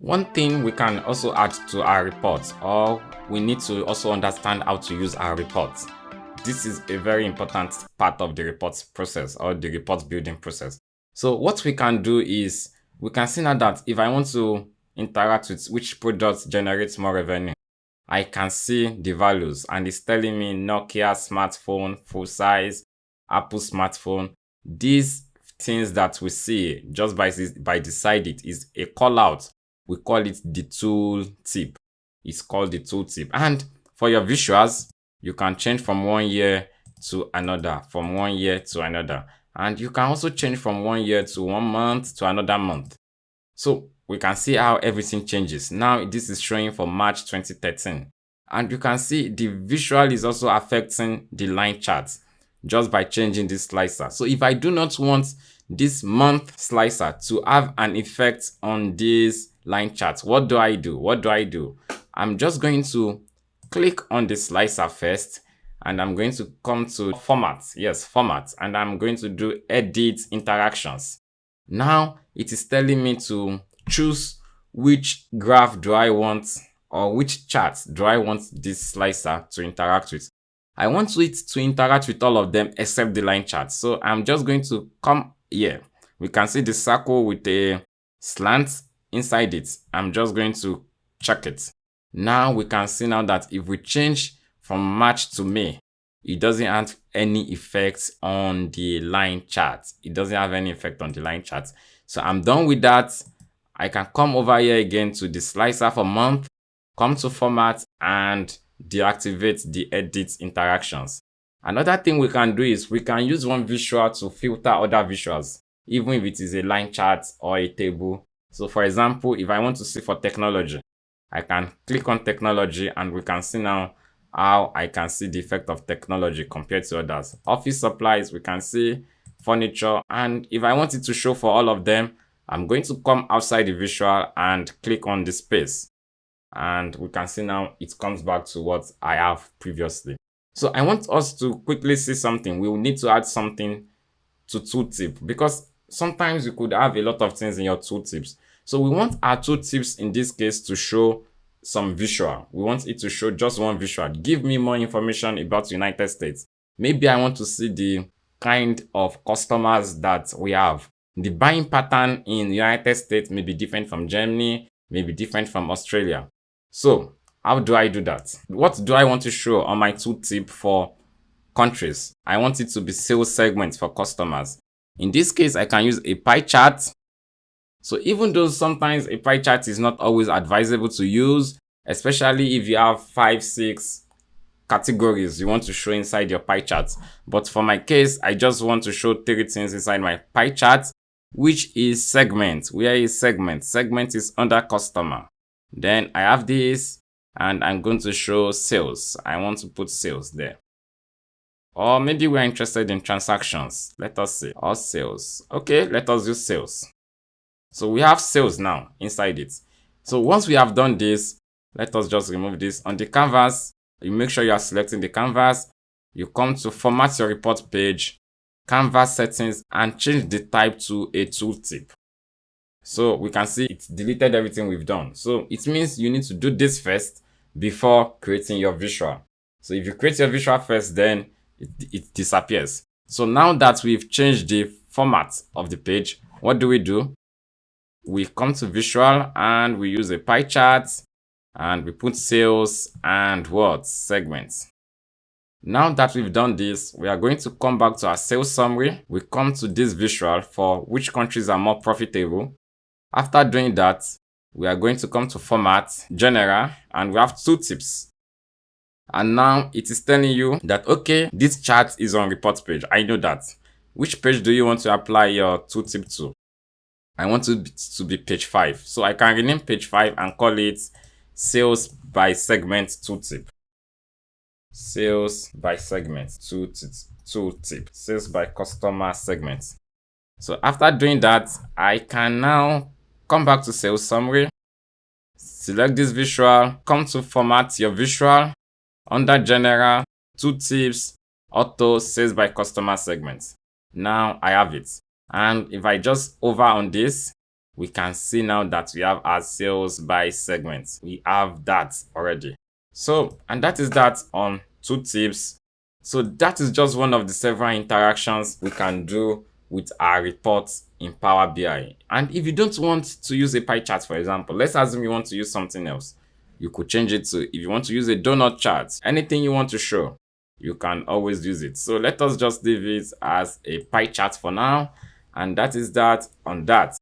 One thing we can also add to our reports, or we need to also understand how to use our reports. This is a very important part of the reports process or the reports building process. So what we can do is we can see now that if I want to interact with which products generates more revenue, I can see the values and it's telling me Nokia smartphone, full size, Apple smartphone. These things that we see just by the side it is a call out. We call it the tool tip. It's called the tool tip. And for your visuals, you can change from 1 year to another, from 1 year to another. And you can also change from 1 year to 1 month to another month. So we can see how everything changes. Now this is showing for March 2013. And you can see the visual is also affecting the line chart just by changing this slicer. So if I do not want this month slicer to have an effect on this line chart, what do I do? I'm just going to click on the slicer first and I'm going to come to format. Yes, format. And I'm going to do edit interactions. Now it is telling me to choose which graph do I want or which chart do I want this slicer to interact with. I want it to interact with all of them except the line chart. So I'm just going to come here. We can see the circle with a slant inside it. I'm just going to check it. Now we can see now that if we change from March to May, it doesn't have any effect on the line chart. It doesn't have any effect on the line chart. So I'm done with that. I can come over here again to the slicer for month, come to format and deactivate the edit interactions. Another thing we can do is we can use one visual to filter other visuals, even if it is a line chart or a table. So for example, if I want to see for technology, I can click on technology and we can see now how I can see the effect of technology compared to others. Office supplies, we can see furniture, and if I want it to show for all of them, I'm going to come outside the visual and click on the space. And we can see now it comes back to what I have previously. So I want us to quickly see something. We will need to add something to tooltip because sometimes you could have a lot of things in your tooltips. So we want our tooltips in this case to show some visual. We want it to show just one visual. Give me more information about United States. Maybe I want to see the kind of customers that we have. The buying pattern in United States may be different from Germany, may be different from Australia. So how do I do that? What do I want to show on my tooltip for countries? I want it to be sales segments for customers. In this case, I can use a pie chart. So even though sometimes a pie chart is not always advisable to use, especially if you have 5, 6 categories you want to show inside your pie chart. But for my case, I just want to show 3 things inside my pie chart, which is segment. Where is segment? Segment is under customer. Then I have this and I'm going to show sales. I want to put sales there. Or maybe we're interested in transactions. Let us see. Or sales. Okay, let us use sales. So we have sales now inside it. So once we have done this, let us just remove this. On the canvas, you make sure you are selecting the canvas. You come to format your report page, canvas settings, and change the type to a tooltip. So we can see it deleted everything we've done. So it means you need to do this first before creating your visual. So if you create your visual first, then it disappears. So now that we've changed the format of the page, what do? We come to visual and we use a pie chart and we put sales and what? Segments. Now that we've done this, we are going to come back to our sales summary. We come to this visual for which countries are more profitable. After doing that, we are going to come to format, general, and we have tooltips. And now it is telling you that, okay, this chart is on report page. I know that. Which page do you want to apply your tooltip to? I want it to be page 5. So I can rename page 5 and call it sales by segment tooltip. Sales by segment tooltip. Sales by customer segment. So after doing that, I can now come back to sales summary, select this visual, come to format your visual, under general, tooltips, auto, sales by customer segment. Now I have it. And if I just hover on this, we can see now that we have our sales by segments. We have that already. So, and that is that on tooltips. So that is just one of the several interactions we can do with our reports in Power BI. And if you don't want to use a pie chart, for example, let's assume you want to use something else. You could change it to, if you want to use a donut chart, anything you want to show, you can always use it. So let us just leave it as a pie chart for now. And that is that on that.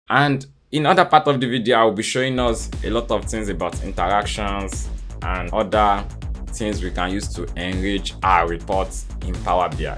And in other part of the video, I'll be showing us a lot of things about interactions and other things we can use to enrich our reports in Power BI.